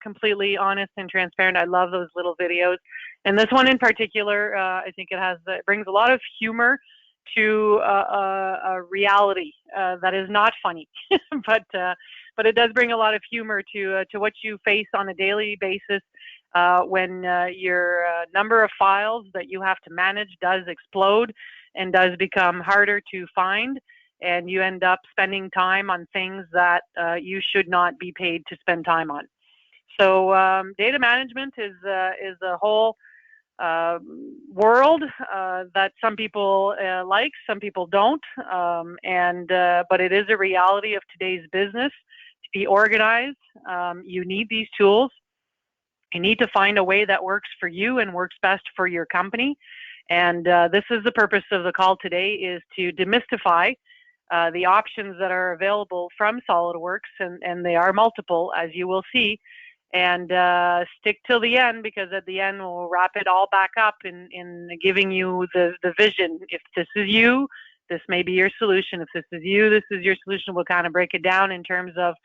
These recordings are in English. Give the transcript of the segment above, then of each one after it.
completely honest and transparent. I love those little videos. And this one in particular, I think it brings a lot of humor to a reality that is not funny, but it does bring a lot of humor to what you face on a daily basis when your number of files that you have to manage does explode and does become harder to find, and you end up spending time on things that you should not be paid to spend time on. So data management is a whole world that some people like, some people don't, but it is a reality of today's business. To be organized, you need these tools. You need to find a way that works for you and works best for your company. And this is the purpose of the call today, is to demystify the options that are available from SOLIDWORKS, and they are multiple, as you will see. And stick till the end, because at the end we'll wrap it all back up in giving you the vision. If this is you, this may be your solution. If this is you, this is your solution. We'll kind of break it down in terms of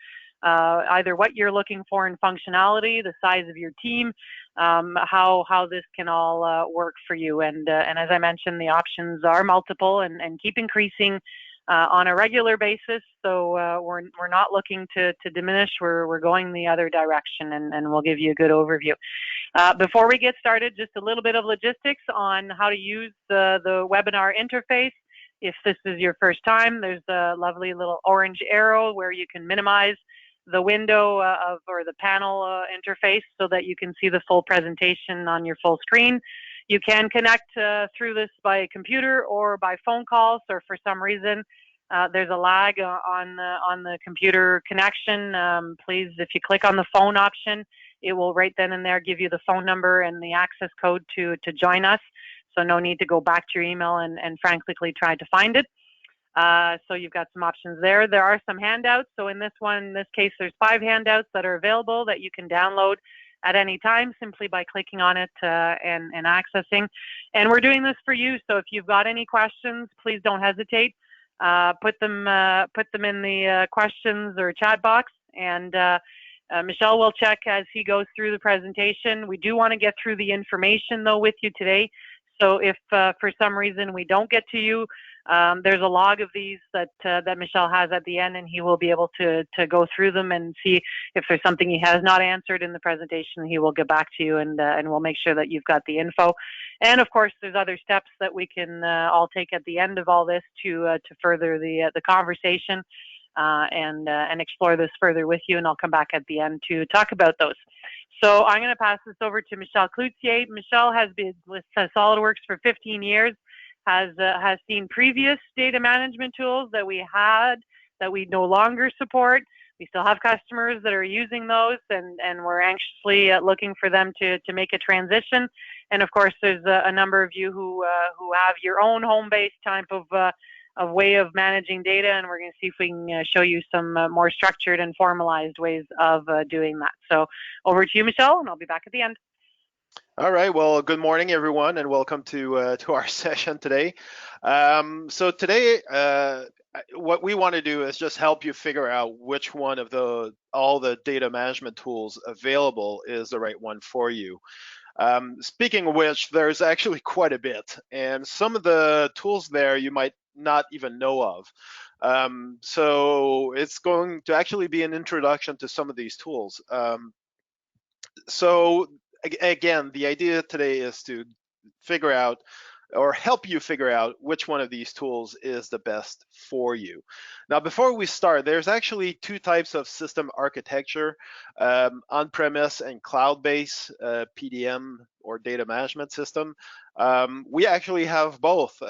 either what you're looking for in functionality, the size of your team, how this can all work for you. And as I mentioned, the options are multiple and keep increasing on a regular basis. So we're not looking to diminish. We're going the other direction, and we'll give you a good overview. Before we get started, just a little bit of logistics on how to use the webinar interface. If this is your first time, there's a lovely little orange arrow where you can minimize the window or the panel interface so that you can see the full presentation on your full screen. You can connect through this by computer or by phone calls, or for some reason there's a lag on the computer connection. Please, if you click on the phone option, it will right then and there give you the phone number and the access code to join us. So no need to go back to your email and frantically try to find it. So you've got some options there. There are some handouts. So in this case, there's 5 handouts that are available that you can download at any time simply by clicking on it and accessing. And we're doing this for you. So if you've got any questions, please don't hesitate. Put them in the questions or chat box, and Michel will check as he goes through the presentation. We do want to get through the information though with you today. So if for some reason we don't get to you, there's a log of these that Michel has at the end, and he will be able to go through them and see if there's something he has not answered in the presentation. He will get back to you, and we'll make sure that you've got the info. And of course, there's other steps that we can all take at the end of all this to further the conversation and explore this further with you. And I'll come back at the end to talk about those. So I'm going to pass this over to Michel Cloutier. Michel has been with SOLIDWORKS for 15 years. Has seen previous data management tools that we had that we no longer support. We still have customers that are using those, and we're anxiously looking for them to make a transition. And of course, there's a number of you who have your own home-based type of way of managing data, and we're going to see if we can show you some more structured and formalized ways of doing that. So over to you, Michel, and I'll be back at the end. All right, well, good morning, everyone, and welcome to our session today. So today, what we want to do is just help you figure out which one of all the data management tools available is the right one for you. Speaking of which, there's actually quite a bit, and some of the tools there you might not even know of. So it's going to actually be an introduction to some of these tools. So again, the idea today is to figure out or help you figure out which one of these tools is the best for you. Now, before we start, there's actually 2 types of system architecture, on-premise and cloud-based PDM or data management system. We actually have both.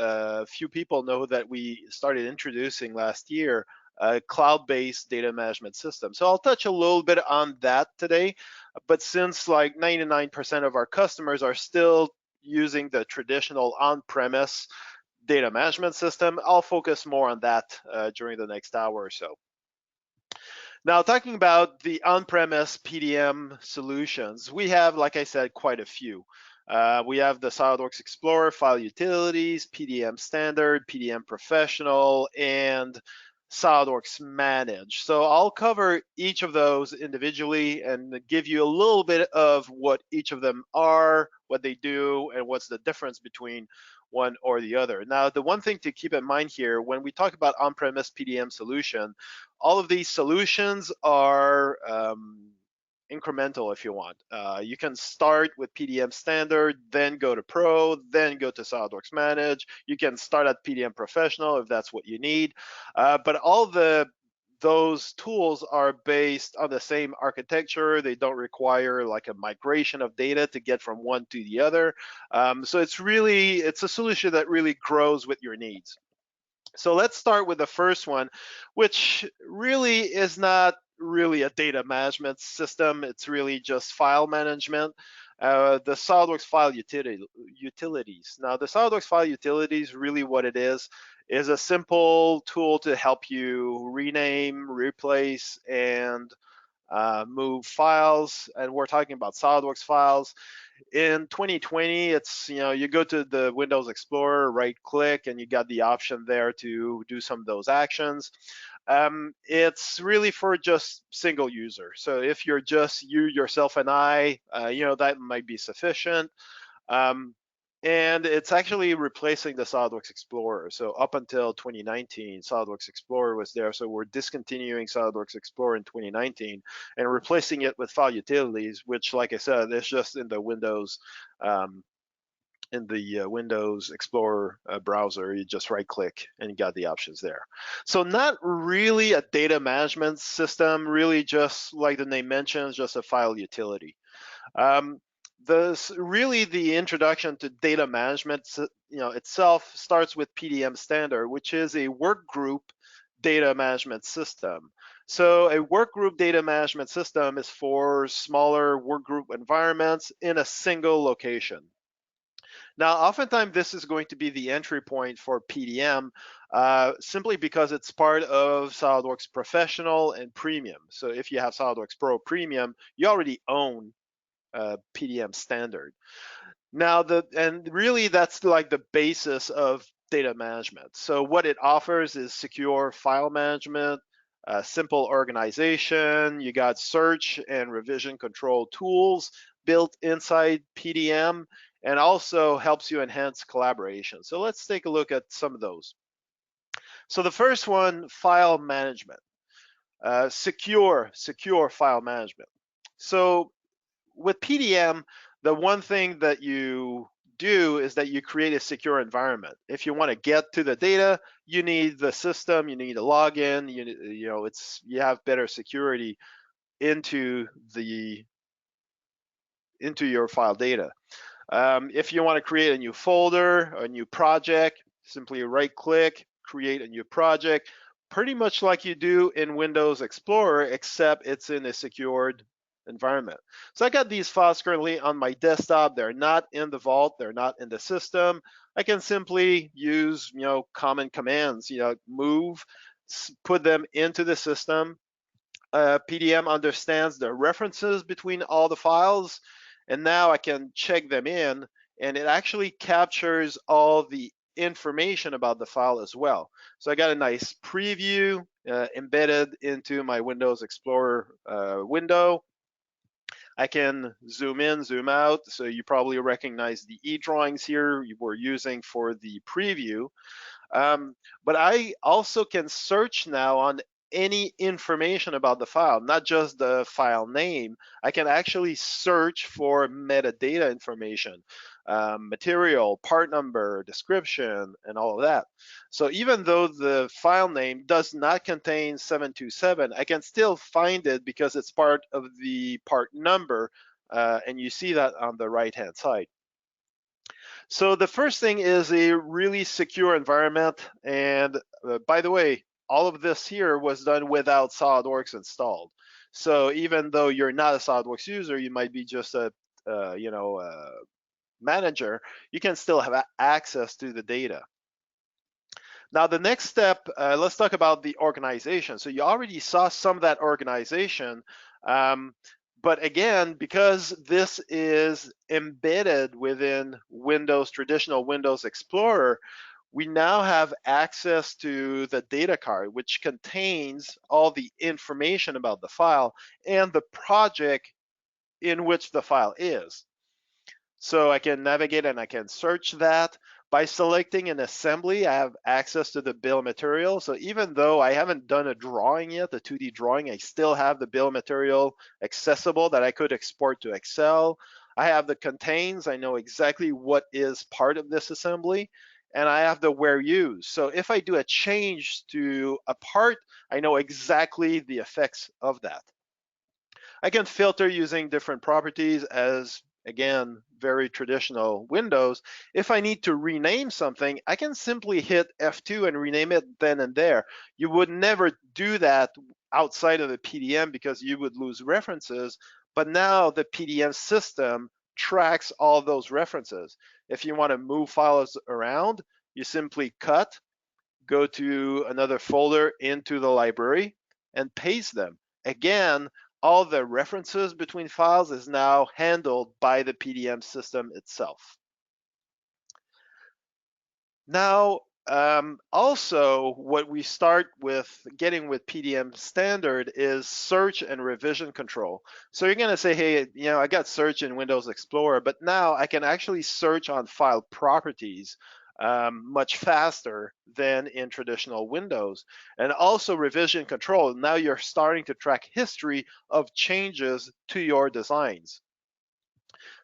Few people know that we started introducing last year a cloud-based data management system. So I'll touch a little bit on that today, but since like 99% of our customers are still using the traditional on-premise data management system, I'll focus more on that during the next hour or so. Now, talking about the on-premise PDM solutions, we have, like I said, quite a few. We have the SOLIDWORKS Explorer, File Utilities, PDM Standard, PDM Professional, and SOLIDWORKS Manage. So I'll cover each of those individually and give you a little bit of what each of them are, what they do, and what's the difference between one or the other. Now, the one thing to keep in mind here, when we talk about on-premise PDM solution, all of these solutions are incremental if you want. You can start with PDM Standard, then go to Pro, then go to SOLIDWORKS Manage. You can start at PDM Professional if that's what you need. But all those tools are based on the same architecture. They don't require like a migration of data to get from one to the other. So it's a solution that really grows with your needs. So let's start with the first one, which really is not really a data management system. It's really just file management. The SOLIDWORKS File Utilities. Now, the SOLIDWORKS File Utilities, really what it is a simple tool to help you rename, replace, and move files. And we're talking about SOLIDWORKS files. In 2020, it's, you go to the Windows Explorer, right click, and you got the option there to do some of those actions. It's really for just single user. So if you're just you, yourself, and I, that might be sufficient. And it's actually replacing the SOLIDWORKS Explorer. So up until 2019, SOLIDWORKS Explorer was there. So we're discontinuing SOLIDWORKS Explorer in 2019 and replacing it with File Utilities, which, like I said, is just in the Windows Windows Explorer browser. You just right click and you got the options there. So not really a data management system, really just like the name mentions, just a file utility. The introduction to data management, itself starts with PDM Standard, which is a work group data management system. So a work group data management system is for smaller work group environments in a single location. Now, oftentimes this is going to be the entry point for PDM, simply because it's part of SOLIDWORKS Professional and Premium. So if you have SOLIDWORKS Pro Premium, you already own PDM Standard. Now, really that's like the basis of data management. So what it offers is secure file management, simple organization. You got search and revision control tools built inside PDM, and also helps you enhance collaboration. So let's take a look at some of those. So the first one, file management, secure file management. So with PDM, the one thing that you do is that you create a secure environment. If you want to get to the data, you need the system, you need a login, you have better security into your file data. If you want to create a new folder, a new project, simply right click, create a new project, pretty much like you do in Windows Explorer, except it's in a secured environment. So I got these files currently on my desktop. They're not in the vault, they're not in the system. I can simply use, common commands, move, put them into the system. PDM understands the references between all the files, and now I can check them in, and it actually captures all the information about the file as well. So I got a nice preview embedded into my Windows Explorer window. I can zoom in, zoom out. So you probably recognize the e-drawings here we're using for the preview. But I also can search now on any information about the file, not just the file name. I can actually search for metadata information, material, part number, description, and all of that. So even though the file name does not contain 727, I can still find it because it's part of the part number, and you see that on the right-hand side. So the first thing is a really secure environment. And by the way, all of this here was done without SOLIDWORKS installed. So even though you're not a SOLIDWORKS user, you might be just a manager, you can still have access to the data. Now the next step, let's talk about the organization. So you already saw some of that organization. But again, because this is embedded within traditional Windows Explorer, we now have access to the data card, which contains all the information about the file and the project in which the file is. So I can navigate and I can search that. By selecting an assembly, I have access to the bill of material. So even though I haven't done a drawing yet, the 2D drawing, I still have the bill of material accessible that I could export to Excel. I have the contains, I know exactly what is part of this assembly, and I have the where used. So if I do a change to a part, I know exactly the effects of that. I can filter using different properties as, again, very traditional Windows. If I need to rename something, I can simply hit F2 and rename it then and there. You would never do that outside of the PDM because you would lose references, but now the PDM system tracks all those references. If you want to move files around, you simply cut, go to another folder into the library, and paste them. Again, all the references between files is now handled by the PDM system itself. Now, also what we start with getting with PDM Standard is search and revision control. So you're gonna say, hey, I got search in Windows Explorer, but now I can actually search on file properties much faster than in traditional Windows. And also revision control. Now you're starting to track history of changes to your designs.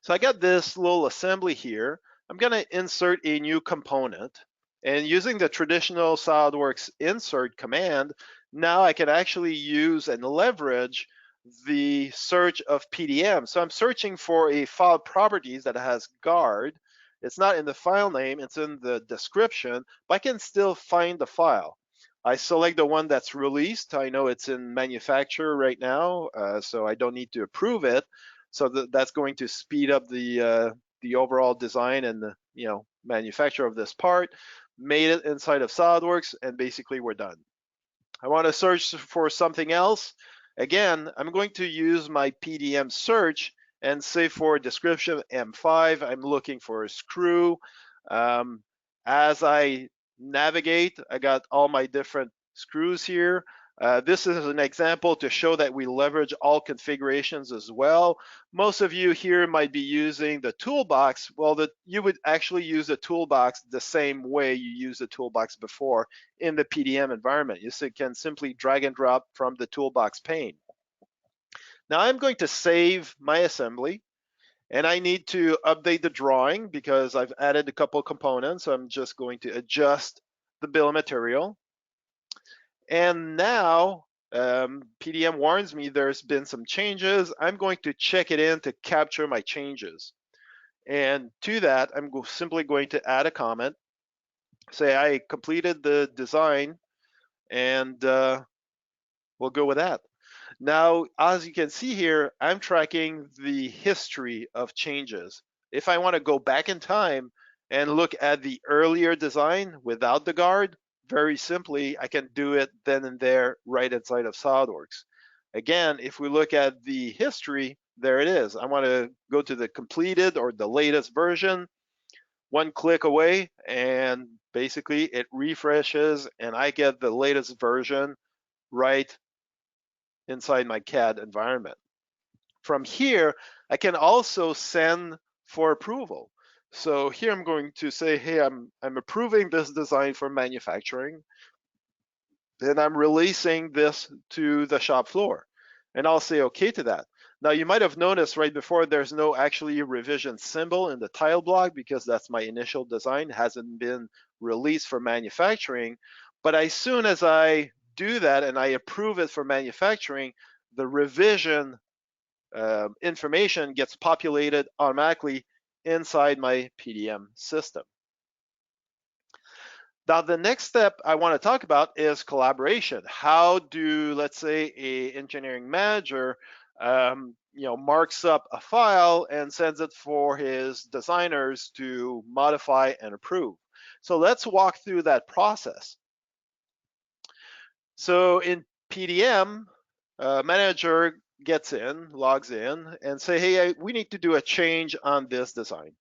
So I got this little assembly here. I'm going to insert a new component. And using the traditional SOLIDWORKS insert command, now I can actually use and leverage the search of PDM. So I'm searching for a file properties that has guard. It's not in the file name, it's in the description, but I can still find the file. I select the one that's released. I know it's in manufacture right now, so I don't need to approve it. So that's going to speed up the overall design and the manufacture of this part. Made it inside of SOLIDWORKS, and basically we're done. I want to search for something else. Again, I'm going to use my PDM search and say for description M5, I'm looking for a screw. As I navigate, I got all my different screws here. This is an example to show that we leverage all configurations as well. Most of you here might be using the toolbox. Well, you would actually use the toolbox the same way you used the toolbox before in the PDM environment. You can simply drag and drop from the toolbox pane. Now I'm going to save my assembly, and I need to update the drawing because I've added a couple components. So I'm just going to adjust the bill of material. And now PDM warns me there's been some changes. I'm going to check it in to capture my changes. And to that, I'm simply going to add a comment, say I completed the design, and we'll go with that. Now, as you can see here, I'm tracking the history of changes. If I want to go back in time and look at the earlier design without the guard, very simply, I can do it then and there right inside of SOLIDWORKS. Again, if we look at the history, there it is. I want to go to the completed or the latest version, one click away, and basically it refreshes and I get the latest version right inside my CAD environment. From here, I can also send for approval. So here I'm going to say, hey, I'm approving this design for manufacturing. Then I'm releasing this to the shop floor. And I'll say okay to that. Now you might have noticed right before there's no actually revision symbol in the tile block because that's my initial design, hasn't been released for manufacturing. But as soon as I do that and I approve it for manufacturing, the revision information gets populated automatically inside my PDM system. Now, the next step I want to talk about is collaboration. How do, let's say, an engineering manager, marks up a file and sends it for his designers to modify and approve? So let's walk through that process. So in PDM, manager gets in, logs in, and say, hey, we need to do a change on this design.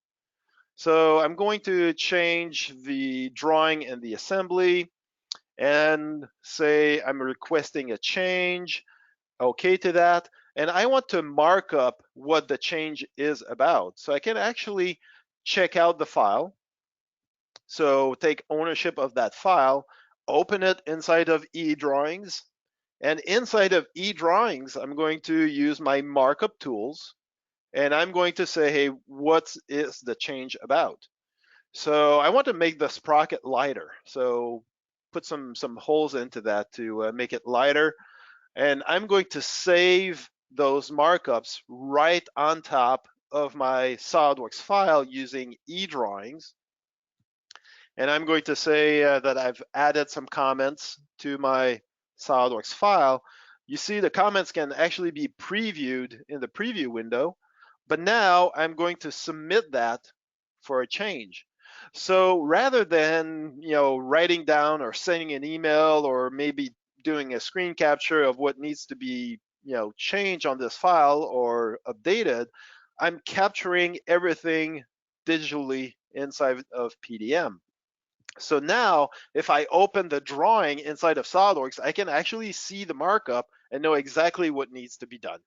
So I'm going to change the drawing and the assembly and say I'm requesting a change, okay to that. And I want to mark up what the change is about. So I can actually check out the file. So take ownership of that file, open it inside of eDrawings. And inside of eDrawings, I'm going to use my markup tools. And I'm going to say, hey, what is the change about? So I want to make the sprocket lighter. So put some holes into that to make it lighter. And I'm going to save those markups right on top of my SOLIDWORKS file using eDrawings. And I'm going to say that I've added some comments to my SOLIDWORKS file. You see the comments can actually be previewed in the preview window, but now I'm going to submit that for a change. So rather than writing down or sending an email or maybe doing a screen capture of what needs to be changed on this file or updated, I'm capturing everything digitally inside of PDM. So now, if I open the drawing inside of SOLIDWORKS, I can actually see the markup and know exactly what needs to be done.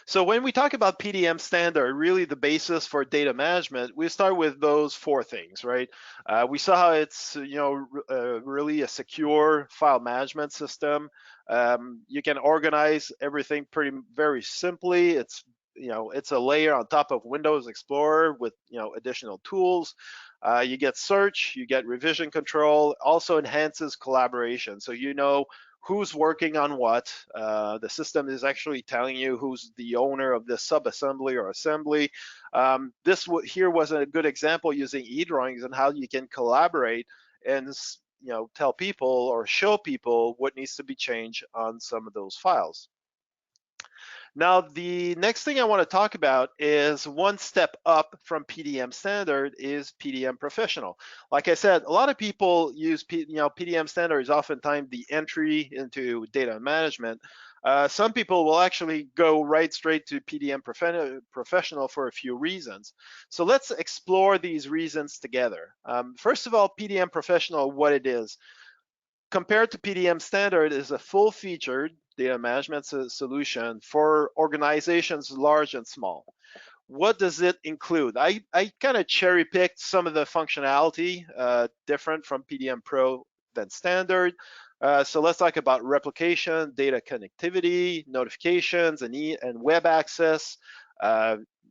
So when we talk about PDM standard, really the basis for data management, we start with those four things, right? We saw how it's really a secure file management system. You can organize everything very simply. It's a layer on top of Windows Explorer with additional tools. You get search, you get revision control, also enhances collaboration. So who's working on what. The system is actually telling you who's the owner of this sub-assembly or assembly. This here was a good example using eDrawings and how you can collaborate and tell people or show people what needs to be changed on some of those files. Now, the next thing I want to talk about is one step up from PDM Standard is PDM Professional. Like I said, a lot of people use PDM Standard is oftentimes the entry into data management. Some people will actually go right straight to PDM Professional for a few reasons. So let's explore these reasons together. First of all, PDM Professional, what it is. Compared to PDM Standard, is a full-featured data management solution for organizations large and small. What does it include? I kind of cherry-picked some of the functionality different from PDM Pro than Standard. So let's talk about replication, data connectivity, notifications, and web access,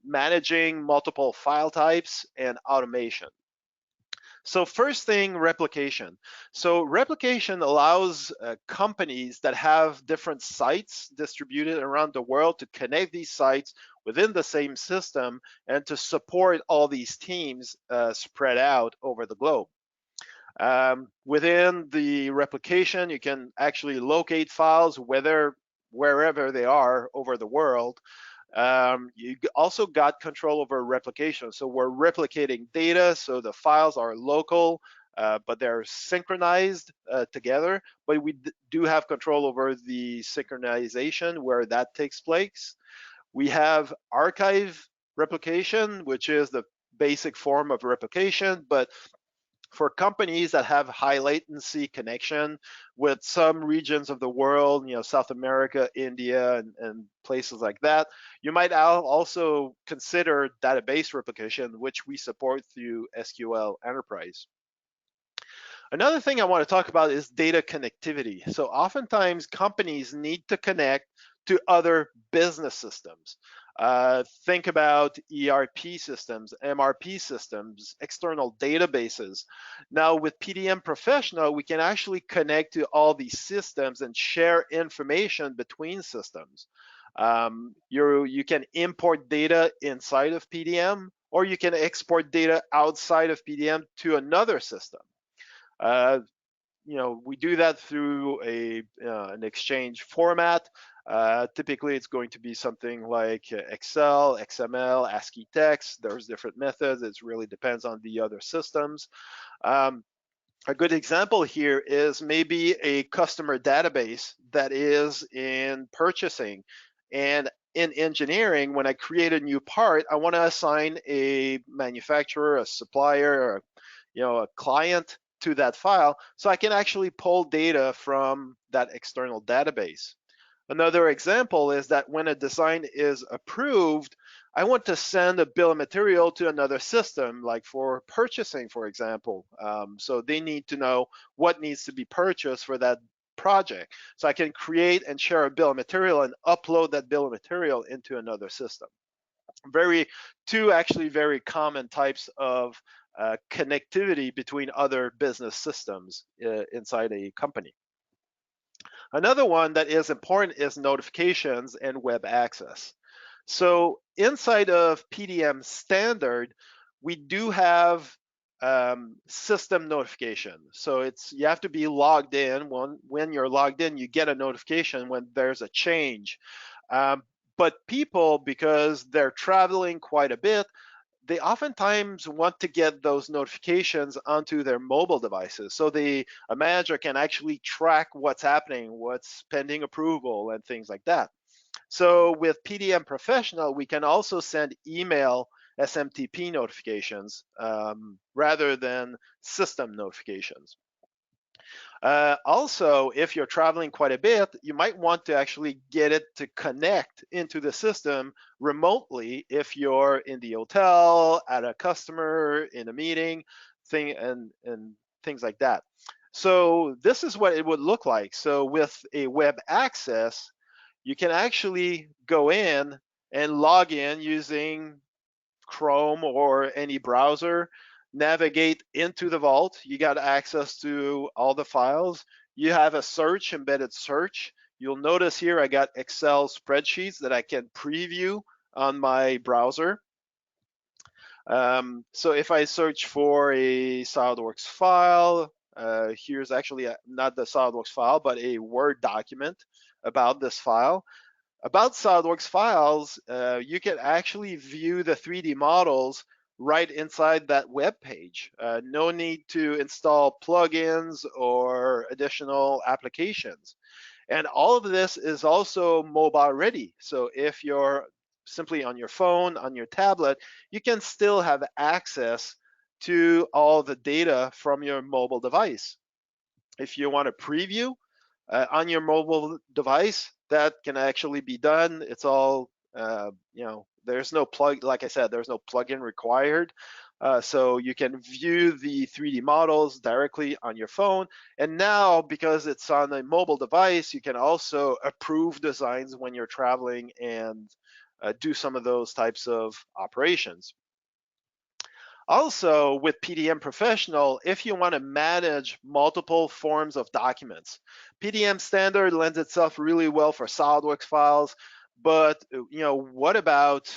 managing multiple file types, and automation. So first thing, replication. So replication allows companies that have different sites distributed around the world to connect these sites within the same system and to support all these teams spread out over the globe. Within the replication, you can actually locate files wherever they are over the world. You also got control over replication. So we're replicating data, so the files are local, but they're synchronized together. But we do have control over the synchronization where that takes place. We have archive replication, which is the basic form of replication, but for companies that have high latency connection with some regions of the world, South America, India, and places like that, you might also consider database replication, which we support through SQL Enterprise. Another thing I want to talk about is data connectivity. So oftentimes companies need to connect to other business systems. Think about ERP systems, MRP systems, external databases. Now with PDM Professional, we can actually connect to all these systems and share information between systems. You can import data inside of PDM, or you can export data outside of PDM to another system. We do that through an exchange format. Typically, it's going to be something like Excel, XML, ASCII text. There's different methods. It really depends on the other systems. A good example here is maybe a customer database that is in purchasing, And in engineering, when I create a new part, I want to assign a manufacturer, a supplier, or, a client to that file, so I can actually pull data from that external database. Another example is that when a design is approved, I want to send a bill of material to another system, like for purchasing, for example. So they need to know what needs to be purchased for that project. So I can create and share a bill of material and upload that bill of material into another system. Two actually very common types of connectivity between other business systems inside a company. Another one that is important is notifications and web access. So inside of PDM Standard, we do have system notification. So you have to be logged in. When you're logged in, you get a notification when there's a change. But people, because they're traveling quite a bit, they oftentimes want to get those notifications onto their mobile devices, so a manager can actually track what's happening, what's pending approval, and things like that. So with PDM Professional, we can also send email SMTP notifications rather than system notifications. Also, if you're traveling quite a bit, you might want to actually get it to connect into the system remotely if you're in the hotel, at a customer, in a meeting, and things like that. So this is what it would look like. So with a web access, you can actually go in and log in using Chrome or any browser, navigate into the vault. You got access to all the files. You have a search, embedded search. You'll notice here I got Excel spreadsheets that I can preview on my browser. So if I search for a SOLIDWORKS file, here's actually not the SOLIDWORKS file, but a Word document about this file. About SOLIDWORKS files, you can actually view the 3D models right inside that web page. No need to install plugins or additional applications. And all of this is also mobile ready. So if you're simply on your phone, on your tablet, you can still have access to all the data from your mobile device. If you want to preview on your mobile device, that can actually be done. It's all, there's no plug, like I said, there's no plugin required. So you can view the 3D models directly on your phone. And now, because it's on a mobile device, you can also approve designs when you're traveling and do some of those types of operations. Also, with PDM Professional, if you want to manage multiple forms of documents, PDM Standard lends itself really well for SOLIDWORKS files, but what about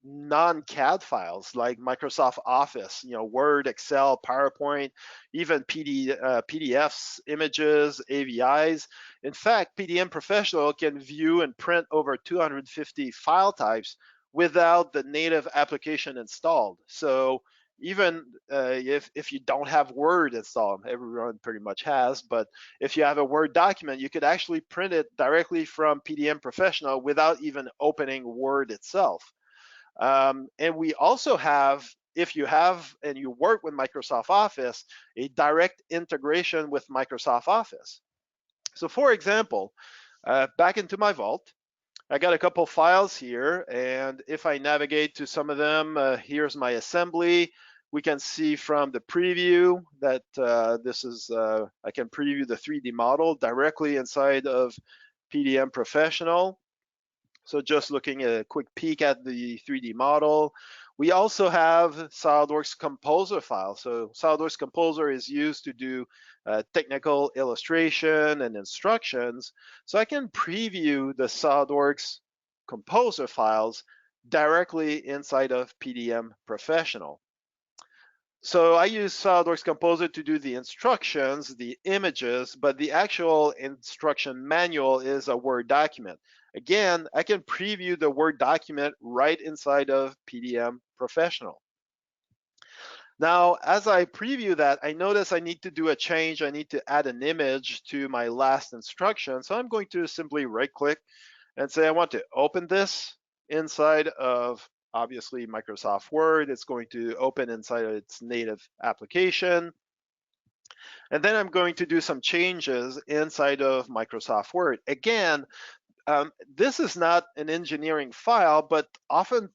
non-CAD files like Microsoft Office, Word, Excel, PowerPoint, even PDFs, images, AVIs. In fact, PDM Professional can view and print over 250 file types without the native application installed. So even if you don't have Word installed, everyone pretty much has, but if you have a Word document, you could actually print it directly from PDM Professional without even opening Word itself. And we also have, if you have and you work with Microsoft Office, a direct integration with Microsoft Office. So for example, back into my vault, I got a couple files here, and if I navigate to some of them, here's my assembly. We can see from the preview that I can preview the 3D model directly inside of PDM Professional. So just looking at a quick peek at the 3D model. We also have SOLIDWORKS Composer file. So SOLIDWORKS Composer is used to do technical illustration and instructions. So I can preview the SOLIDWORKS Composer files directly inside of PDM Professional. So I use SOLIDWORKS Composer to do the instructions, the images, but the actual instruction manual is a Word document. Again, I can preview the Word document right inside of PDM Professional. Now, as I preview that, I notice I need to do a change. I need to add an image to my last instruction. So I'm going to simply right click and say I want to open this inside of, obviously, Microsoft Word. It's going to open inside of its native application. And then I'm going to do some changes inside of Microsoft Word. Again, this is not an engineering file, but often,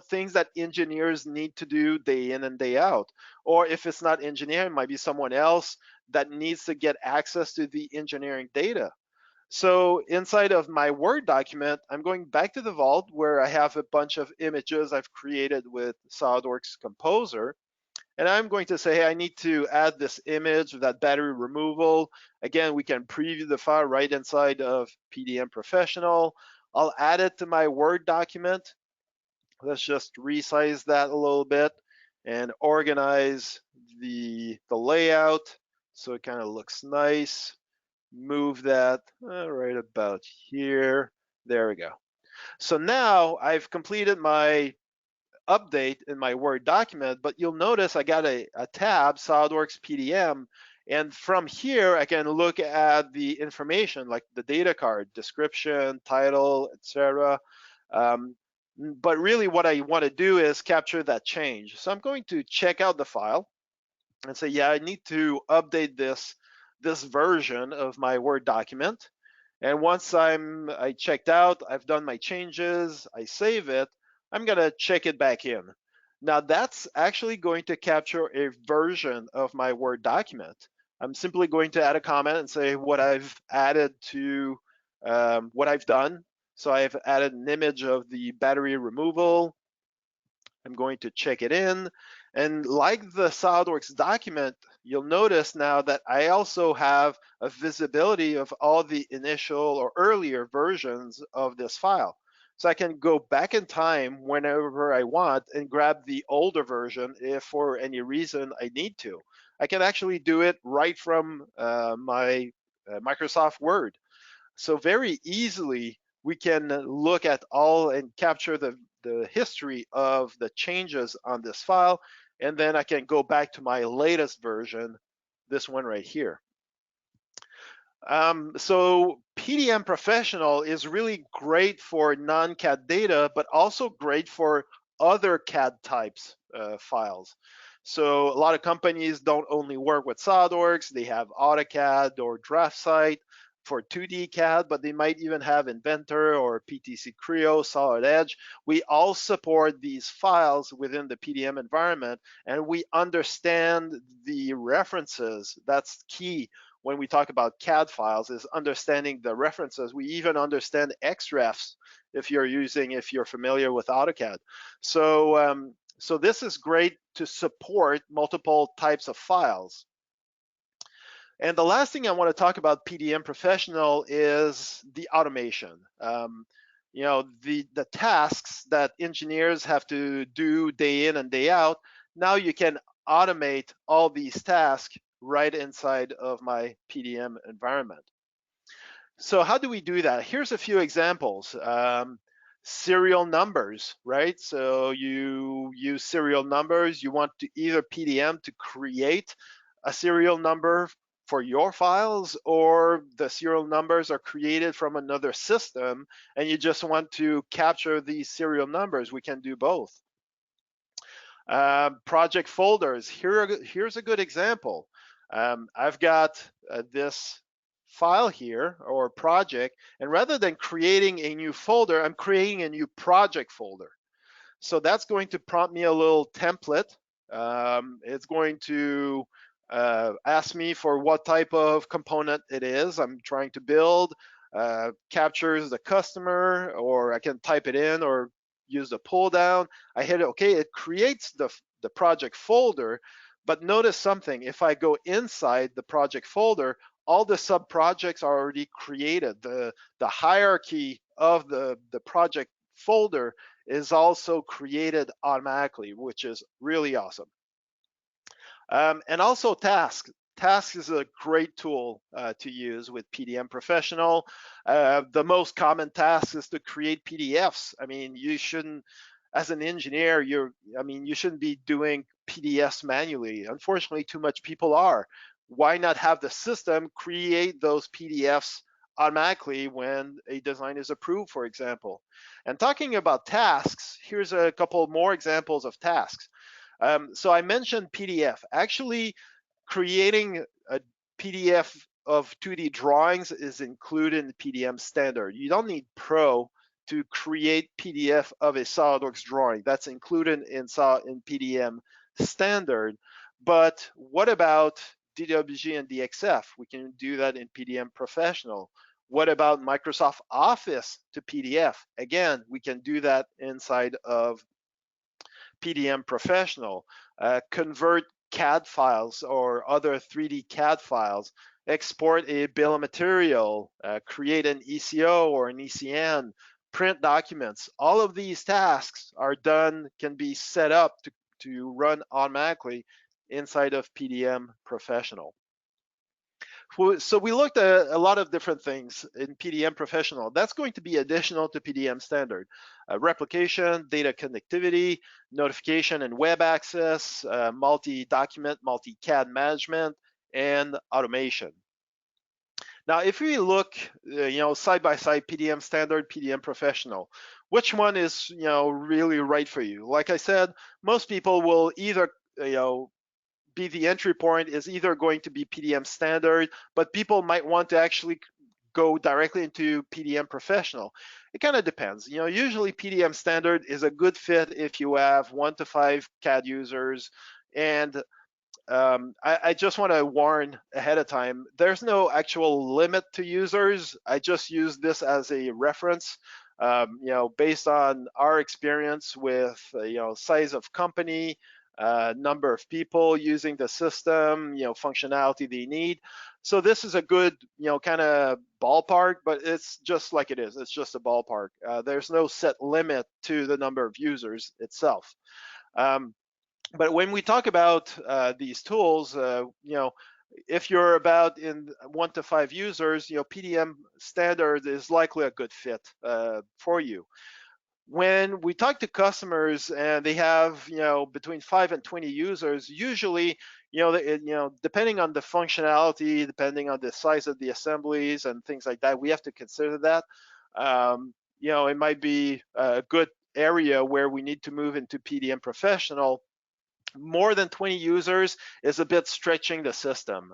things that engineers need to do day in and day out. Or if it's not engineering, it might be someone else that needs to get access to the engineering data. So inside of my Word document, I'm going back to the vault where I have a bunch of images I've created with SOLIDWORKS Composer. And I'm going to say, hey, I need to add this image of that battery removal. Again, we can preview the file right inside of PDM Professional. I'll add it to my Word document. Let's just resize that a little bit and organize the layout so it kind of looks nice. Move that right about here. There we go. So now I've completed my update in my Word document, but you'll notice I got a tab, SOLIDWORKS PDM, and from here I can look at the information like the data card, description, title, etc. But really what I want to do is capture that change. So I'm going to check out the file and say, yeah, I need to update this version of my Word document. And once I checked out, I've done my changes, I save it, I'm gonna check it back in. Now that's actually going to capture a version of my Word document. I'm simply going to add a comment and say what I've added to what I've done. So I've added an image of the battery removal. I'm going to check it in. And like the SOLIDWORKS document, you'll notice now that I also have a visibility of all the initial or earlier versions of this file. So I can go back in time whenever I want and grab the older version if for any reason I need to. I can actually do it right from my Microsoft Word. So very easily, we can look at all and capture the history of the changes on this file. And then I can go back to my latest version, this one right here. So PDM Professional is really great for non-CAD data, but also great for other CAD types files. So a lot of companies don't only work with SOLIDWORKS, they have AutoCAD or DraftSite for 2D CAD, but they might even have Inventor or PTC Creo, Solid Edge. We all support these files within the PDM environment, and we understand the references. That's key when we talk about CAD files, is understanding the references. We even understand XREFs if you're familiar with AutoCAD. So this is great to support multiple types of files. And the last thing I want to talk about PDM Professional is the automation. The tasks that engineers have to do day in and day out, now you can automate all these tasks right inside of my PDM environment. So how do we do that? Here's a few examples. Serial numbers, right? So you use serial numbers. You want to either PDM to create a serial number for your files, or the serial numbers are created from another system and you just want to capture these serial numbers. We can do both. Project folders, here's a good example. I've got this file here or project, and rather than creating a new folder, I'm creating a new project folder. So that's going to prompt me a little template. It's going to ask me for what type of component it is I'm trying to build, captures the customer, or I can type it in or use the pull down. I hit OK, it creates the project folder. But notice something, if I go inside the project folder, all the sub projects are already created. The hierarchy of the project folder is also created automatically, which is really awesome. And also tasks. Tasks is a great tool to use with PDM Professional. The most common task is to create PDFs. I mean, you shouldn't as an engineer, you shouldn't be doing PDFs manually. Unfortunately, too much people are. Why not have the system create those PDFs automatically when a design is approved, for example? And talking about tasks, here's a couple more examples of tasks. So I mentioned PDF. Actually, creating a PDF of 2D drawings is included in PDM Standard. You don't need Pro to create PDF of a SOLIDWORKS drawing. That's included in PDM Standard. But what about DWG and DXF? We can do that in PDM Professional. What about Microsoft Office to PDF? Again, we can do that inside of PDM Professional. Convert CAD files or other 3D CAD files, export a bill of material, create an ECO or an ECN, print documents. All of these tasks can be set up to run automatically inside of PDM Professional. So we looked at a lot of different things in PDM Professional. That's going to be additional to PDM Standard. Replication, data connectivity, notification and web access, multi-document, multi-CAD management, and automation. Now, if we look, side by side, PDM Standard, PDM Professional, which one is, really right for you? Like I said, most people will either, be the entry point is either going to be PDM Standard, but people might want to actually go directly into PDM Professional. It kind of depends. Usually PDM Standard is a good fit if you have 1 to 5 CAD users. And I just want to warn ahead of time, there's no actual limit to users. I just use this as a reference. Based on our experience with, size of company, number of people using the system, functionality they need. So this is a good, kind of ballpark, but it's just like it is. It's just a ballpark. There's no set limit to the number of users itself. But when we talk about these tools, if you're about in 1 to 5 users, PDM Standard is likely a good fit for you. When we talk to customers and they have, between 5 and 20 users, usually, depending on the functionality, depending on the size of the assemblies and things like that, we have to consider that. It might be a good area where we need to move into PDM Professional. More than 20 users is a bit stretching the system.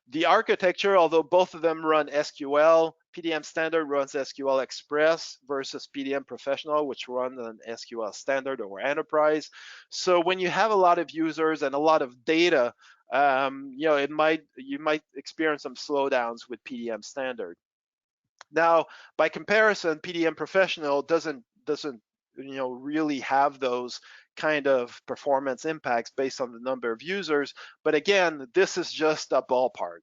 The architecture, although both of them run SQL, PDM Standard runs SQL Express versus PDM Professional, which runs an SQL Standard or Enterprise. So when you have a lot of users and a lot of data, you might experience some slowdowns with PDM Standard. Now, by comparison, PDM Professional doesn't really have those kind of performance impacts based on the number of users. But again, this is just a ballpark.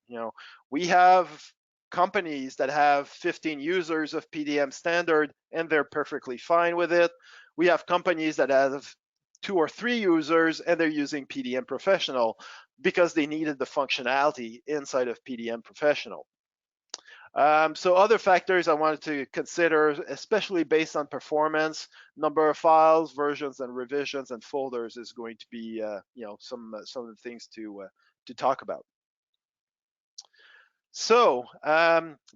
We have companies that have 15 users of PDM Standard and they're perfectly fine with it. We have companies that have 2 or 3 users and they're using PDM Professional because they needed the functionality inside of PDM Professional. So other factors I wanted to consider, especially based on performance, number of files, versions, and revisions and folders is going to be, some of the things to talk about. So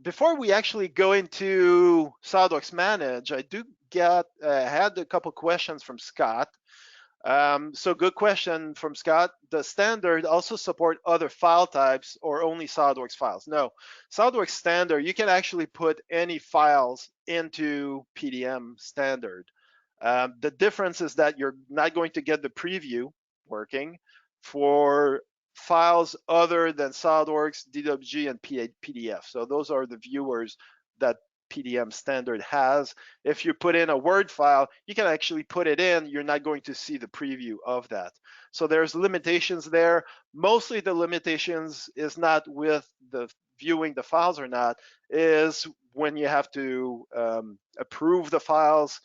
before we actually go into SOLIDWORKS Manage, I had a couple questions from Scott. So good question from Scott. Does Standard also support other file types or only SOLIDWORKS files? No, SOLIDWORKS Standard, you can actually put any files into PDM Standard. The difference is that you're not going to get the preview working for files other than SOLIDWORKS, DWG, and PDF. So those are the viewers that PDM Standard has. If you put in a Word file, you can actually put it in. You're not going to see the preview of that. So there's limitations there. Mostly the limitations is not with the viewing the files or not, is when you have to approve the files.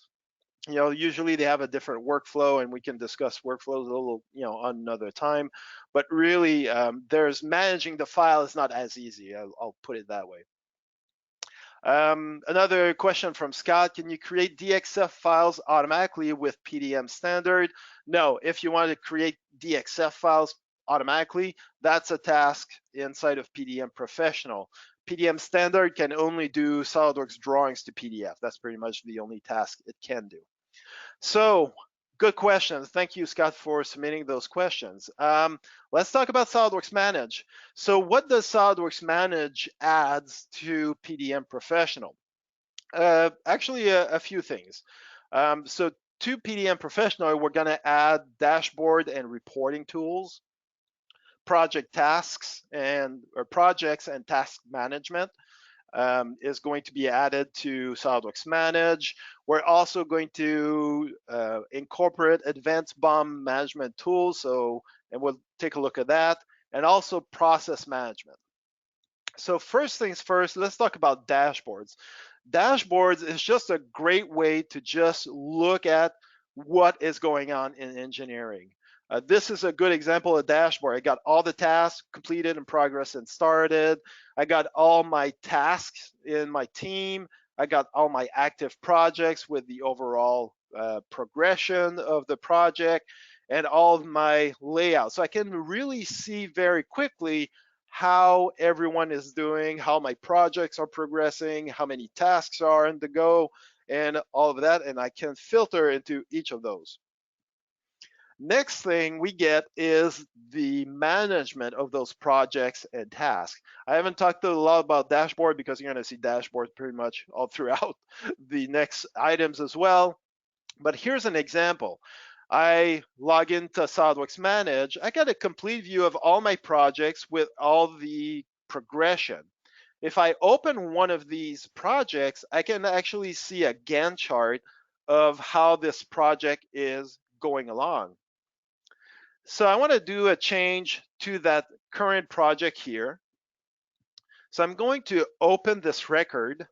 Usually they have a different workflow, and we can discuss workflows a little, on another time. But really, there's managing the file is not as easy. I'll put it that way. Another question from Scott, can you create DXF files automatically with PDM Standard? No, if you want to create DXF files automatically, that's a task inside of PDM Professional. PDM Standard can only do SOLIDWORKS drawings to PDF. That's pretty much the only task it can do. So, good questions. Thank you, Scott, for submitting those questions. Let's talk about SOLIDWORKS Manage. So what does SOLIDWORKS Manage adds to PDM Professional? Actually, a few things. So to PDM Professional, we're going to add dashboard and reporting tools, project tasks or projects and task management. Is going to be added to SOLIDWORKS Manage. We're also going to incorporate advanced BOM management tools, and we'll take a look at that, and also process management. So first things first, let's talk about dashboards. Dashboards is just a great way to just look at what is going on in engineering. This is a good example of dashboard. I got all the tasks completed in progress and started. I got all my tasks in my team. I got all my active projects with the overall progression of the project and all of my layouts. So I can really see very quickly how everyone is doing, how my projects are progressing, how many tasks are on the go, and all of that. And I can filter into each of those. Next thing we get is the management of those projects and tasks. I haven't talked a lot about dashboard because you're going to see dashboard pretty much all throughout the next items as well. But here's an example. I log into SOLIDWORKS Manage. I got a complete view of all my projects with all the progression. If I open one of these projects, I can actually see a Gantt chart of how this project is going along. So I want to do a change to that current project here. So I'm going to open this record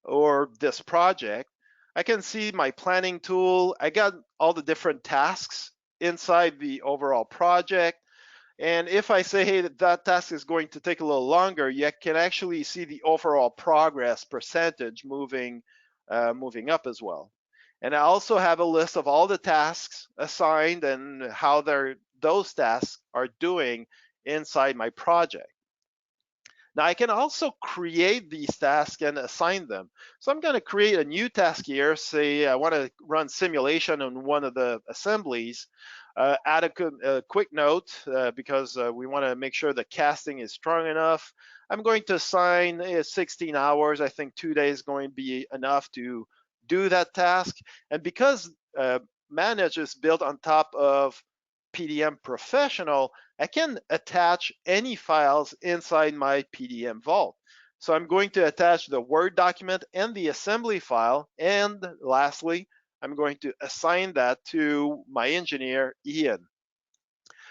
or this project. I can see my planning tool. I got all the different tasks inside the overall project. And if I say, hey, that task is going to take a little longer, you can actually see the overall progress percentage moving up as well. And I also have a list of all the tasks assigned and how those tasks are doing inside my project. Now I can also create these tasks and assign them. So I'm going to create a new task here. Say I want to run simulation on one of the assemblies. Add a quick note because we want to make sure the casting is strong enough. I'm going to assign 16 hours. I think 2 days is going to be enough to do that task. And because Manage is built on top of PDM Professional, I can attach any files inside my PDM vault. So I'm going to attach the Word document and the assembly file. And lastly, I'm going to assign that to my engineer, Ian.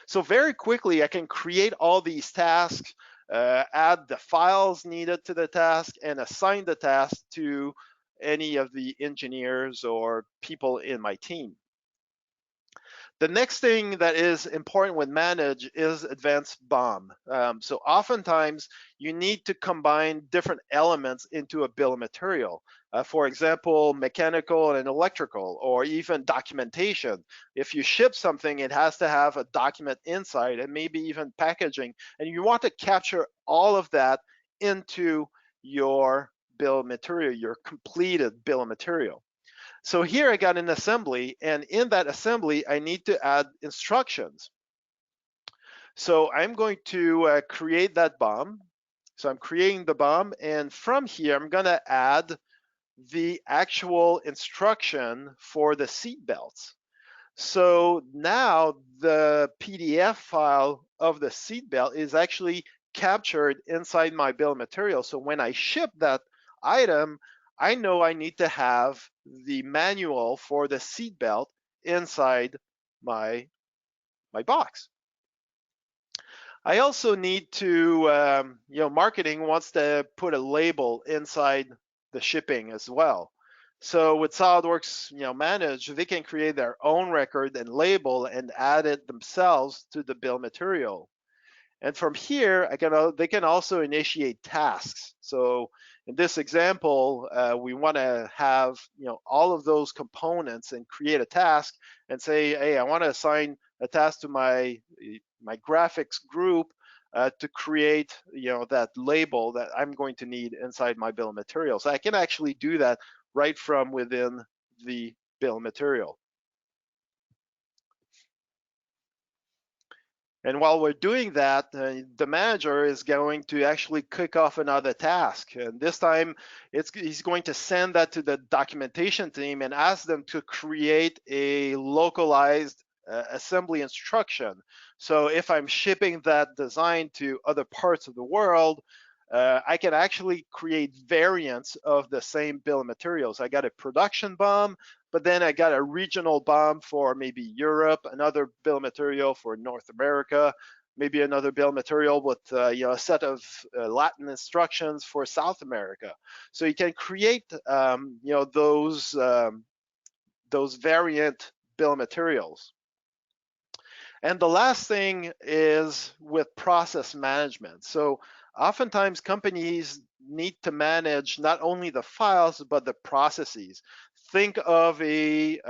So very quickly, I can create all these tasks, add the files needed to the task, and assign the task to any of the engineers or people in my team. The next thing that is important with Manage is advanced BOM. So oftentimes you need to combine different elements into a bill of material. For example, mechanical and electrical, or even documentation. If you ship something, it has to have a document inside and maybe even packaging. And you want to capture all of that into your bill of material, your completed bill of material. So here I got an assembly, and in that assembly, I need to add instructions. So I'm going to create that BOM. So I'm creating the BOM, and from here, I'm gonna add the actual instruction for the seat belts. So now the PDF file of the seat belt is actually captured inside my bill of material. So when I ship that item, I know I need to have the manual for the seat belt inside my box. I also need to, marketing wants to put a label inside the shipping as well. So with SOLIDWORKS, Manage, they can create their own record and label and add it themselves to the bill material. And from here, they can also initiate tasks. So In this example, we want to have all of those components and create a task and say, hey, I want to assign a task to my graphics group to create that label that I'm going to need inside my bill of materials. So I can actually do that right from within the bill of material. And while we're doing that, the manager is going to actually kick off another task. And this time, he's going to send that to the documentation team and ask them to create a localized assembly instruction. So if I'm shipping that design to other parts of the world, I can actually create variants of the same bill of materials. I got a production BOM, but then I got a regional BOM for maybe Europe, another bill of material for North America, maybe another bill of material with a set of Latin instructions for South America. So you can create those variant bill of materials. And the last thing is with process management. So oftentimes companies need to manage not only the files, but the processes. Think of a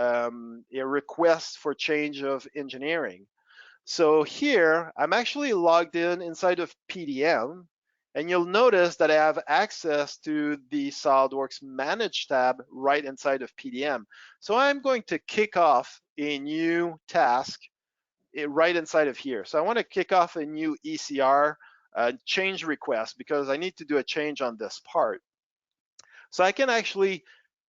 request for change of engineering. So here, I'm actually logged in inside of PDM, and you'll notice that I have access to the SOLIDWORKS Manage tab right inside of PDM. So I'm going to kick off a new task right inside of here. So I want to kick off a new ECR change request because I need to do a change on this part. So I can actually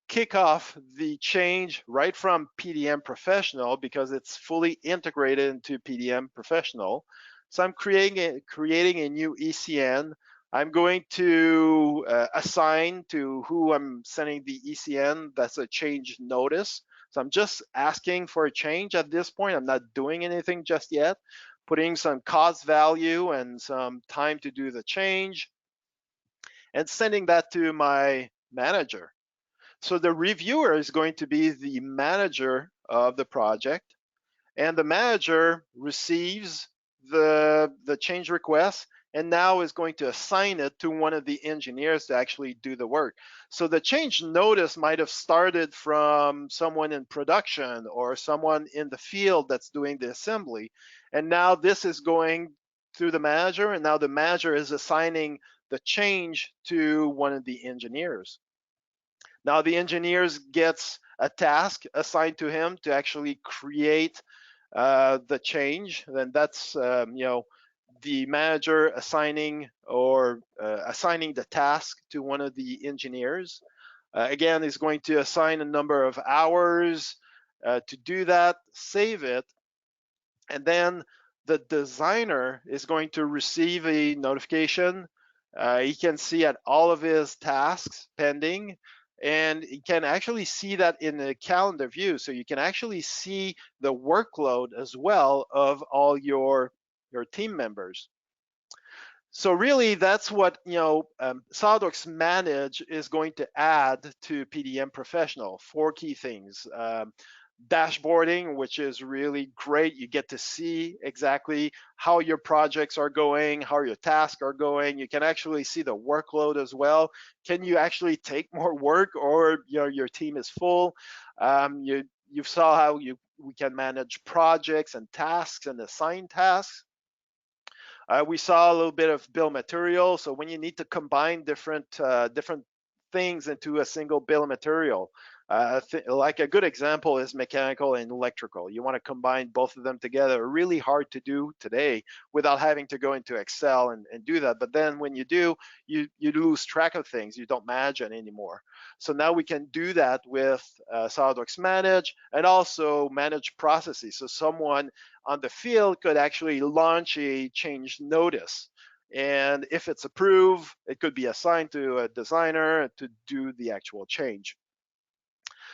kick off the change right from PDM Professional because it's fully integrated into PDM Professional. So I'm creating a new ECN. I'm going to assign to who I'm sending the ECN. That's a change notice. So I'm just asking for a change at this point. I'm not doing anything just yet. Putting some cost value and some time to do the change and sending that to my manager. So the reviewer is going to be the manager of the project, and the manager receives the change request and now is going to assign it to one of the engineers to actually do the work. So the change notice might have started from someone in production or someone in the field that's doing the assembly. And now this is going through the manager, and now the manager is assigning the change to one of the engineers. Now the engineers gets a task assigned to him to actually create the change. Then that's the manager assigning the task to one of the engineers. Again, is going to assign a number of hours to do that, save it, and then the designer is going to receive a notification. He can see at all of his tasks pending, and you can actually see that in the calendar view. So you can actually see the workload as well of all your team members. So really, that's what SOLIDWORKS Manage is going to add to PDM Professional. 4 key things. Dashboarding, which is really great. You get to see exactly how your projects are going, how your tasks are going. You can actually see the workload as well. Can you actually take more work, or your team is full? You saw how we can manage projects and tasks and assign tasks. We saw a little bit of bill of material. So when you need to combine different things into a single bill of material, like a good example is mechanical and electrical. You want to combine both of them together. Really hard to do today without having to go into Excel and do that. But then when you do, you lose track of things. You don't manage it anymore. So now we can do that with SOLIDWORKS Manage, and also manage processes. So someone on the field could actually launch a change notice. And if it's approved, it could be assigned to a designer to do the actual change.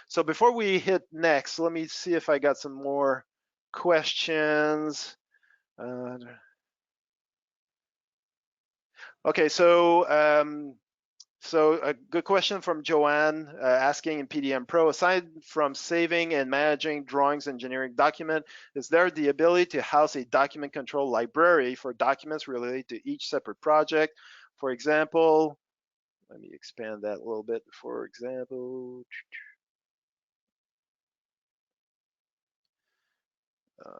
So before we hit next, let me see if I got some more questions. Okay, so a good question from Joanne asking in PDM Pro, aside from saving and managing drawings and generic document, is there the ability to house a document control library for documents related to each separate project? For example, Let me expand that a little bit. For example, uh,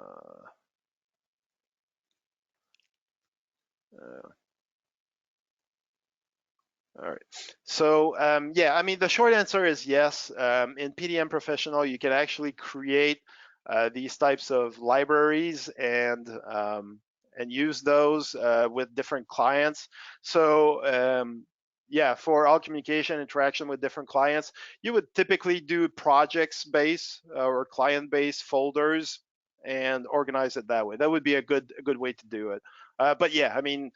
uh, all right. So yeah, I mean, the short answer is yes. In PDM Professional, you can actually create these types of libraries and use those with different clients. So yeah, for all communication interaction with different clients, you would typically do projects-based or client-based folders and organize it that way. That would be a good way to do it. But yeah, I mean,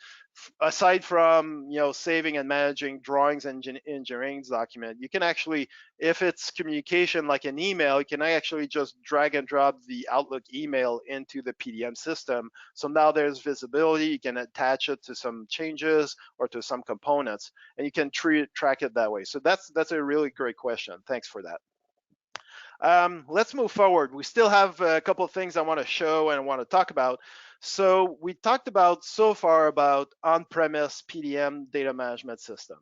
aside from saving and managing drawings and engineering document, you can actually, if it's communication like an email, you can actually just drag and drop the Outlook email into the PDM system. So now there's visibility. You can attach it to some changes or to some components, and you can track it that way. So that's a really great question. Thanks for that. Let's move forward. We still have a couple of things I want to show and I want to talk about. So we talked about so far about on-premise PDM data management system.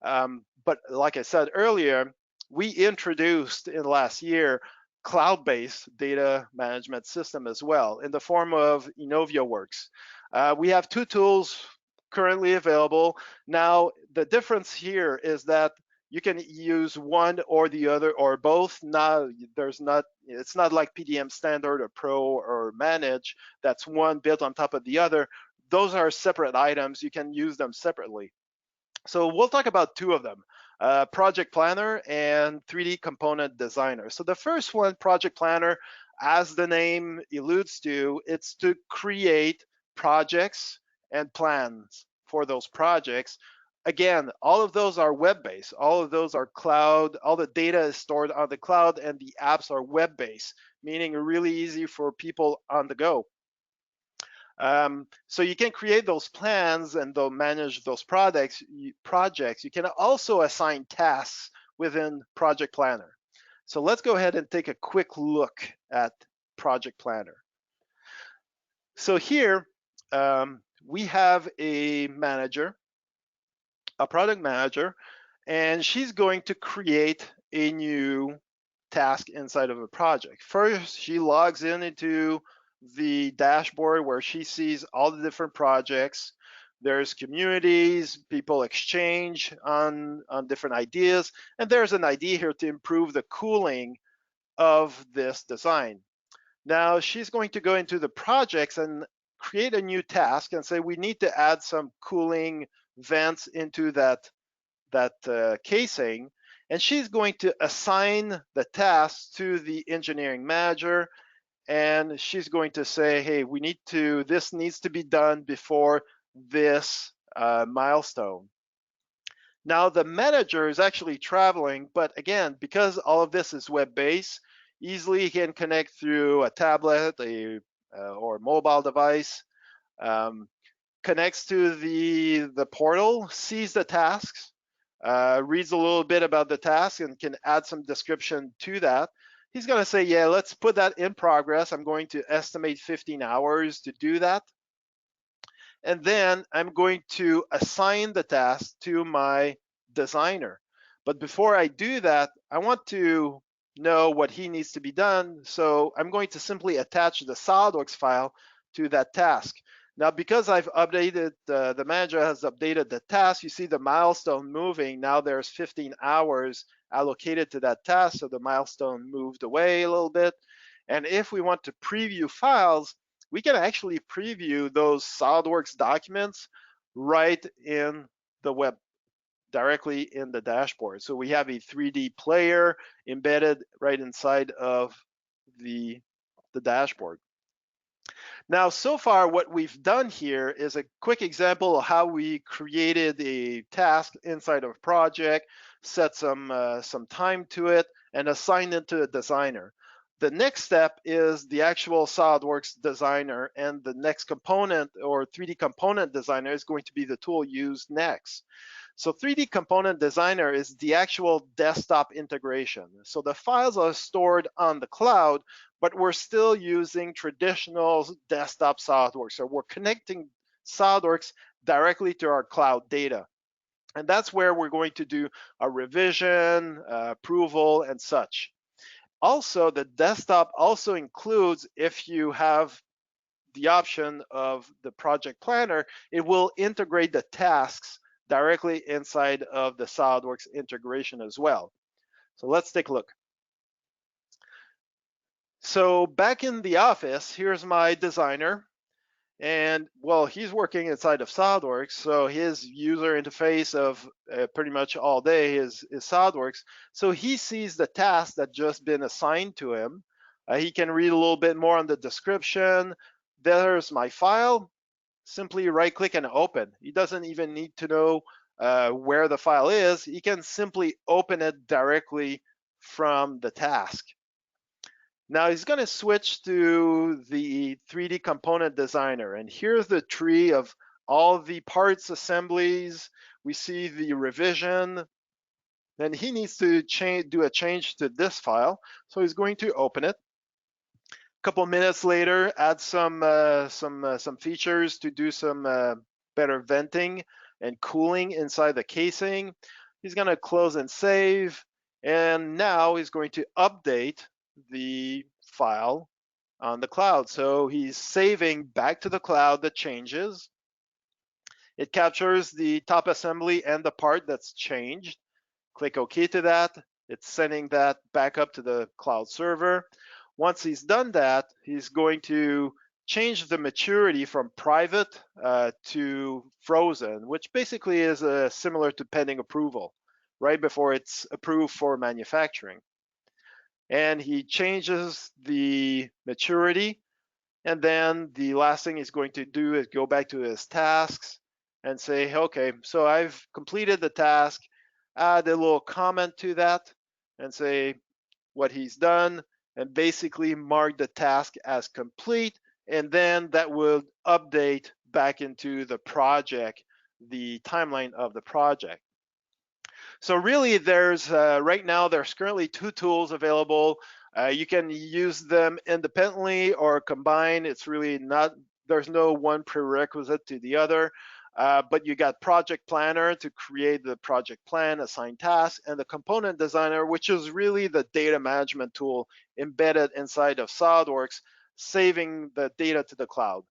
But like I said earlier, we introduced in last year cloud-based data management system as well in the form of InnovioWorks. We have two tools currently available. Now, the difference here is that you can use one or the other or both. Now, it's not like PDM Standard or Pro or Manage. That's one built on top of the other. Those are separate items. You can use them separately. So we'll talk about two of them, Project Planner and 3D Component Designer. So the first one, Project Planner, as the name alludes to, it's to create projects and plans for those projects. Again, all of those are web-based. All of those are cloud. All the data is stored on the cloud, and the apps are web-based, meaning really easy for people on the go. So you can create those plans and they'll manage those projects. You can also assign tasks within Project Planner. So let's go ahead and take a quick look at Project Planner. So here we have a manager, a product manager, and she's going to create a new task inside of a project. First, she logs into the dashboard where she sees all the different projects. There's communities, people exchange on different ideas, and there's an idea here to improve the cooling of this design. Now she's going to go into the projects and create a new task and say we need to add some cooling vents into that casing, and she's going to assign the task to the engineering manager, and she's going to say, hey, this needs to be done before this milestone. Now the manager is actually traveling, but again, because all of this is web-based, easily he can connect through a tablet or mobile device, connects to the portal, sees the tasks, reads a little bit about the task and can add some description to that. He's going to say, yeah, let's put that in progress. I'm going to estimate 15 hours to do that. And then I'm going to assign the task to my designer. But before I do that, I want to know what he needs to be done. So I'm going to simply attach the SOLIDWORKS file to that task. Now, because I've updated, the manager has updated the task, you see the milestone moving. Now there's 15 hours allocated to that task, so the milestone moved away a little bit. And if we want to preview files, we can actually preview those SOLIDWORKS documents right in the web, directly in the dashboard. So we have a 3D player embedded right inside of the dashboard. Now, so far, what we've done here is a quick example of how we created a task inside of a project, set some time to it, and assigned it to a designer. The next step is the actual SOLIDWORKS Designer, and the next component or 3D Component Designer is going to be the tool used next. So 3D Component Designer is the actual desktop integration. So the files are stored on the cloud, but we're still using traditional desktop SOLIDWORKS. So we're connecting SOLIDWORKS directly to our cloud data. And that's where we're going to do a revision, approval, and such. Also, the desktop also includes, if you have the option of the project planner, it will integrate the tasks directly inside of the SOLIDWORKS integration as well. So let's take a look. So back in the office, here's my designer. And well, he's working inside of SOLIDWORKS, so his user interface of pretty much all day is SOLIDWORKS. So he sees the task that just been assigned to him. He can read a little bit more on the description. There's my file. Simply right-click and open. He doesn't even need to know where the file is. He can simply open it directly from the task. Now he's going to switch to the 3D component designer, and here's the tree of all the parts assemblies. We see the revision. Then he needs to do a change to this file, so he's going to open it. A couple minutes later, add some features to do some better venting and cooling inside the casing. He's going to close and save, and now he's going to update the file on the cloud. So he's saving back to the cloud the changes. It captures the top assembly and the part that's changed. Click OK to that. It's sending that back up to the cloud server. Once he's done that, he's going to change the maturity from private to frozen, which basically is similar to pending approval, right before it's approved for manufacturing. And he changes the maturity, and then the last thing he's going to do is go back to his tasks and say, okay, so I've completed the task, add a little comment to that and say what he's done, and basically mark the task as complete, and then that will update back into the project, the timeline of the project. So really there's, right now there's currently 2 tools available. You can use them independently or combine. It's really not, there's no one prerequisite to the other. But you got Project Planner to create the project plan, assign tasks, and the Component Designer, which is really the data management tool embedded inside of SOLIDWORKS, saving the data to the cloud.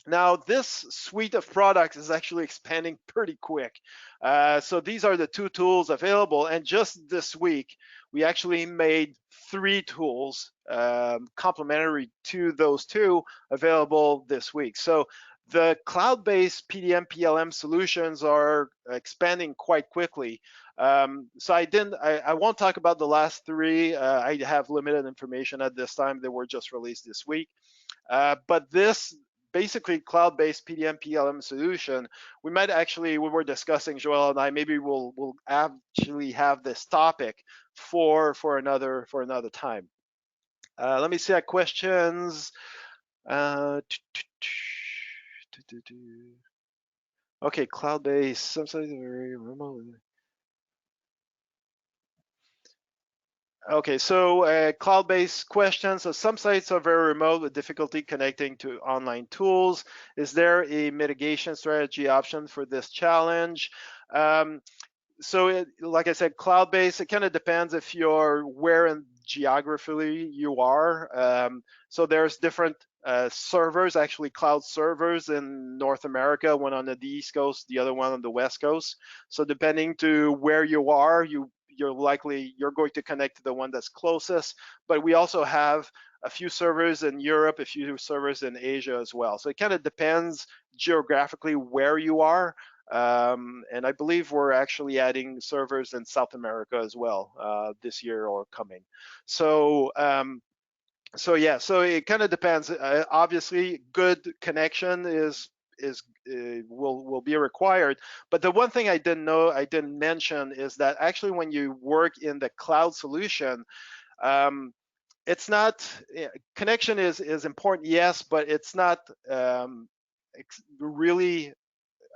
Now, this suite of products is actually expanding pretty quick. So these are the 2 tools available, and just this week, we actually made 3 tools complementary to those 2 available this week. So the cloud-based PDM PLM solutions are expanding quite quickly. So I won't talk about the last 3. I have limited information at this time. They were just released this week. But this basically cloud-based PDM PLM solution, we were discussing, Joel and I, maybe we'll actually have this topic for another time. Let me see our questions. Okay, cloud-based, some sites are very remote. Okay, so cloud-based questions. So some sites are very remote with difficulty connecting to online tools. Is there a mitigation strategy option for this challenge? So like I said, cloud-based, it kind of depends if you're where in geographically you are. So there's different servers, actually cloud servers in North America, one on the East Coast, the other one on the West Coast. So depending to where you are, you're going to connect to the one that's closest. But we also have a few servers in Europe, a few servers in Asia as well. So it kind of depends geographically where you are. And I believe we're actually adding servers in South America as well this year or coming. So yeah, so it kind of depends. Obviously, good connection will be required. But the one thing I didn't mention is that actually when you work in the cloud solution, it's not, connection is important, yes, but it's not really,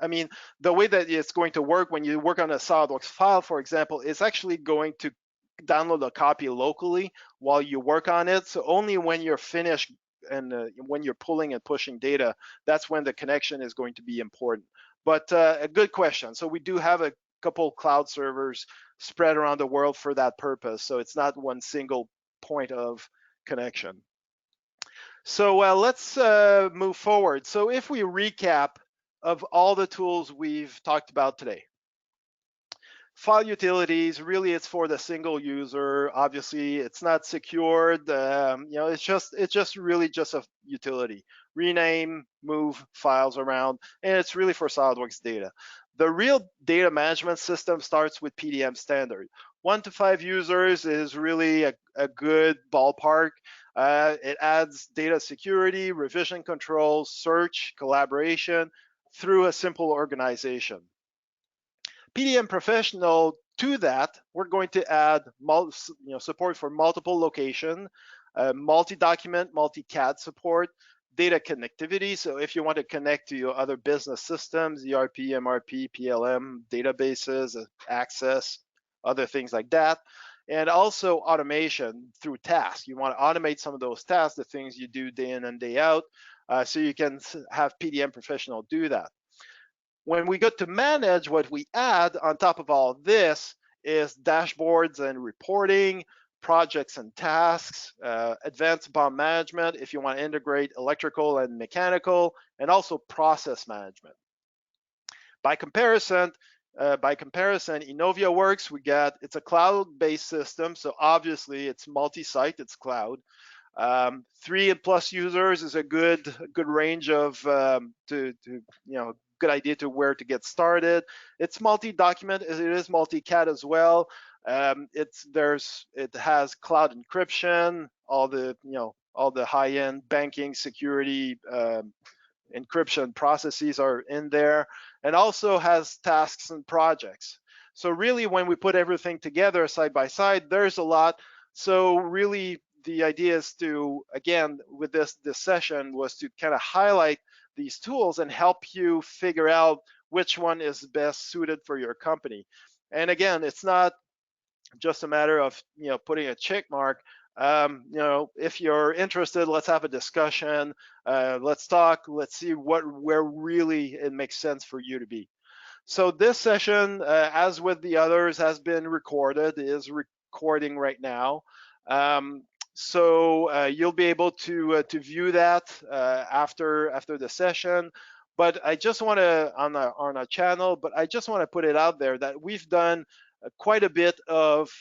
I mean, the way that it's going to work when you work on a SOLIDWORKS file, for example, it's actually going to download a copy locally while you work on it. So only when you're finished and when you're pulling and pushing data, that's when the connection is going to be important. But a good question. So we do have a couple cloud servers spread around the world for that purpose. So it's not one single point of connection. So let's move forward. So if we recap of all the tools we've talked about today. File utilities, really it's for the single user. Obviously it's not secured. It's just really just a utility. Rename, move files around, and it's really for SOLIDWORKS data. The real data management system starts with PDM Standard. 1 to 5 users is really a good ballpark. It adds data security, revision control, search, collaboration through a simple organization. PDM Professional, to that, we're going to add support for multiple location, multi-document, multi-CAD support, data connectivity. So if you want to connect to your other business systems, ERP, MRP, PLM, databases, access, other things like that. And also automation through tasks. You want to automate some of those tasks, the things you do day in and day out, so you can have PDM Professional do that. When we go to manage, what we add on top of all this is dashboards and reporting, projects and tasks, advanced BOM management if you want to integrate electrical and mechanical, and also process management. By comparison, InnoviaWorks, it's a cloud-based system, so obviously it's multi-site, it's cloud. 3+ users is a good range of good idea to where to get started. It's multi-document, it is multi-CAD as well. It has cloud encryption, all the high-end banking security encryption processes are in there, and also has tasks and projects. So really, when we put everything together side by side, there's a lot. So really, the idea is to, again, with this session, was to kind of highlight these tools and help you figure out which one is best suited for your company. And again, it's not just a matter of putting a check mark. If you're interested, let's have a discussion. Let's talk. Let's see where really it makes sense for you to be. So this session, as with the others, has been recorded. It is recording right now. So you'll be able to view that after the session. But I just want to on our channel. But I just want to put it out there that we've done quite a bit of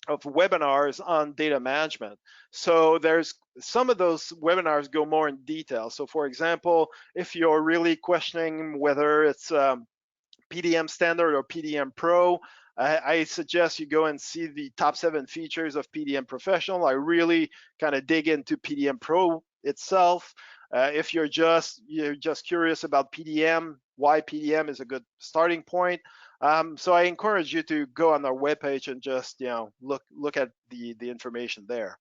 webinars on data management. So there's some of those webinars go more in detail. So for example, if you're really questioning whether it's PDM Standard or PDM Pro, I suggest you go and see the top 7 features of PDM Professional. I really kind of dig into PDM Pro itself. If you're just curious about PDM, why PDM is a good starting point. So I encourage you to go on our webpage and just look at the information there.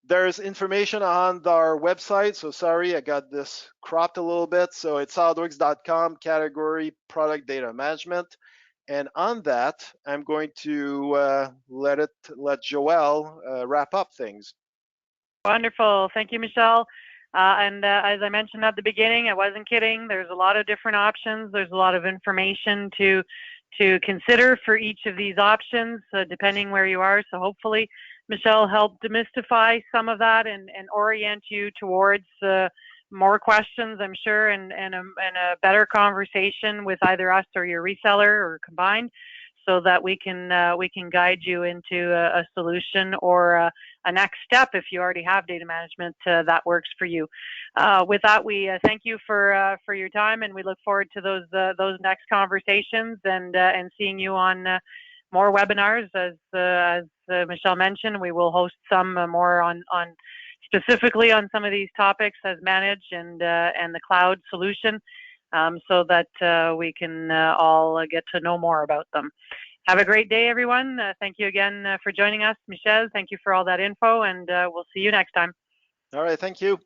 There's information on our website. So sorry, I got this cropped a little bit. So it's solidworks.com, category product data management. And on that, I'm going to let Joelle wrap up things. Wonderful. Thank you, Michel. And as I mentioned at the beginning, I wasn't kidding. There's a lot of different options. There's a lot of information to consider for each of these options, depending where you are. So hopefully, Michel helped demystify some of that and orient you towards more questions, I'm sure, and a better conversation with either us or your reseller or combined, so that we can guide you into a solution or a next step if you already have data management that works for you. With that, we thank you for your time, and we look forward to those next conversations and seeing you on more webinars. As Michel mentioned, we will host some more on specifically on some of these topics as managed and the cloud solution, so that we can all get to know more about them. Have a great day, everyone. Thank you again for joining us. Michel, thank you for all that info, and we'll see you next time. All right, thank you.